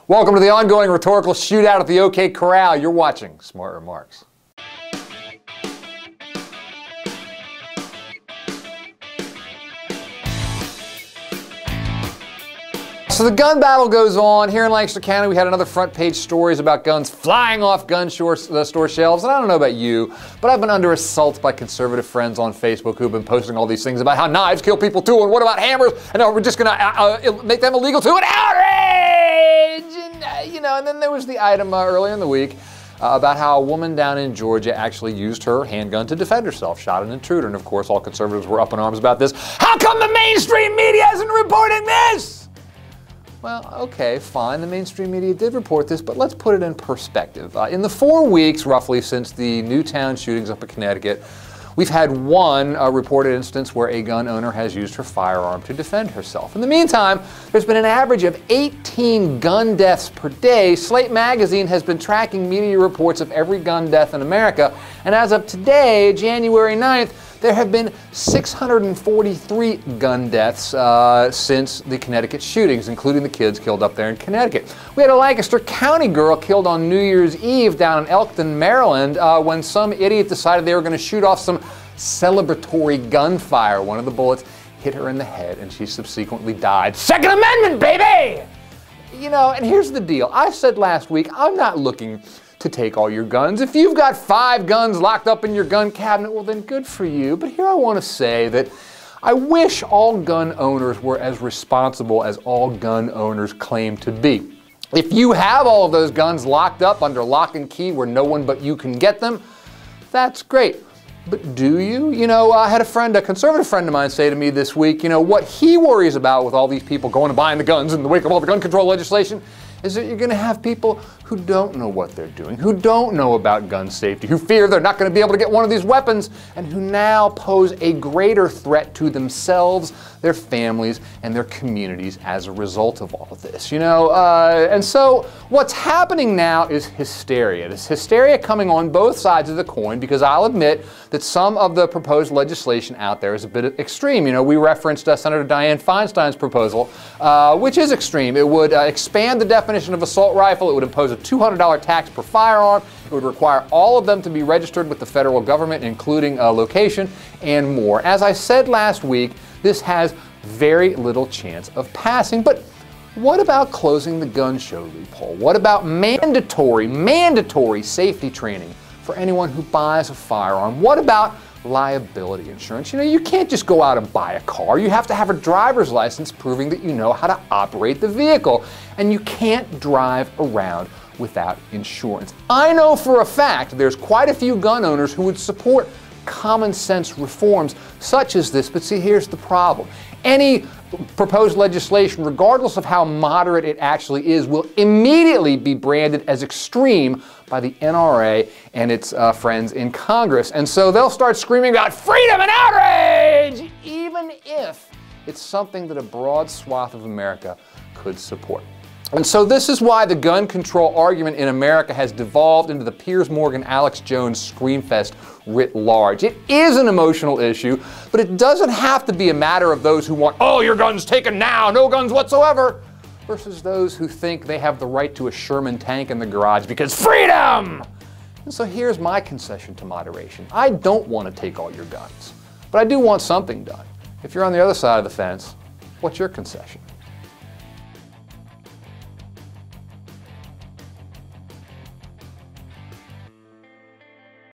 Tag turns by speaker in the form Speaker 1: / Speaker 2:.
Speaker 1: Welcome to the ongoing rhetorical shootout at the OK Corral. You're watching Smart Remarks. So the gun battle goes on. Here in Lancaster County, we had another front page stories about guns flying off gun store shelves. And I don't know about you, but I've been under assault by conservative friends on Facebook who've been posting all these things about how knives kill people too, and what about hammers? And we're just going to make them illegal too. An outrage! And then there was the item earlier in the week about how a woman down in Georgia actually used her handgun to defend herself, shot an intruder. And of course, all conservatives were up in arms about this. How come the mainstream media isn't reporting this? Well, okay, fine, the mainstream media did report this, but let's put it in perspective. In the 4 weeks, roughly, since the Newtown shootings up in Connecticut, we've had one reported instance where a gun owner has used her firearm to defend herself. In the meantime, there's been an average of 18 gun deaths per day. Slate magazine has been tracking media reports of every gun death in America, and as of today, January 9th, there have been 643 gun deaths since the Connecticut shootings, including the kids killed up there in Connecticut. We had a Lancaster County girl killed on New Year's Eve down in Elkton, Maryland, when some idiot decided they were going to shoot off some celebratory gunfire. One of the bullets hit her in the head, and she subsequently died. Second Amendment, baby! And here's the deal. I said last week, I'm not looking to take all your guns. If you've got 5 guns locked up in your gun cabinet, well then good for you. But here I want to say that I wish all gun owners were as responsible as all gun owners claim to be. If you have all of those guns locked up under lock and key where no one but you can get them, that's great. But do you? I had a conservative friend of mine say to me this week, what he worries about with all these people going and buying the guns in the wake of all the gun control legislation is that you're going to have people who don't know what they're doing, who don't know about gun safety, who fear they're not going to be able to get one of these weapons, and who now pose a greater threat to themselves, their families, and their communities as a result of all of this, And so what's happening now is hysteria. This hysteria coming on both sides of the coin, because I'll admit that some of the proposed legislation out there is a bit extreme. We referenced Senator Dianne Feinstein's proposal, which is extreme. It would expand the definition of assault rifle. It would impose a $200 tax per firearm. It would require all of them to be registered with the federal government, including location and more. As I said last week, this has very little chance of passing. But what about closing the gun show loophole? What about mandatory safety training for anyone who buys a firearm? What about liability insurance? You can't just go out and buy a car. You have to have a driver's license proving that you know how to operate the vehicle. And you can't drive around without insurance. I know for a fact there's quite a few gun owners who would support common sense reforms such as this, but see, here's the problem. Any proposed legislation, regardless of how moderate it actually is, will immediately be branded as extreme by the NRA and its friends in Congress. And so they'll start screaming about freedom and outrage, even if it's something that a broad swath of America could support. And so this is why the gun control argument in America has devolved into the Piers Morgan, Alex Jones screamfest writ large. It is an emotional issue, but it doesn't have to be a matter of those who want all your guns taken now, no guns whatsoever, versus those who think they have the right to a Sherman tank in the garage because freedom! And so here's my concession to moderation. I don't want to take all your guns, but I do want something done. If you're on the other side of the fence, what's your concession?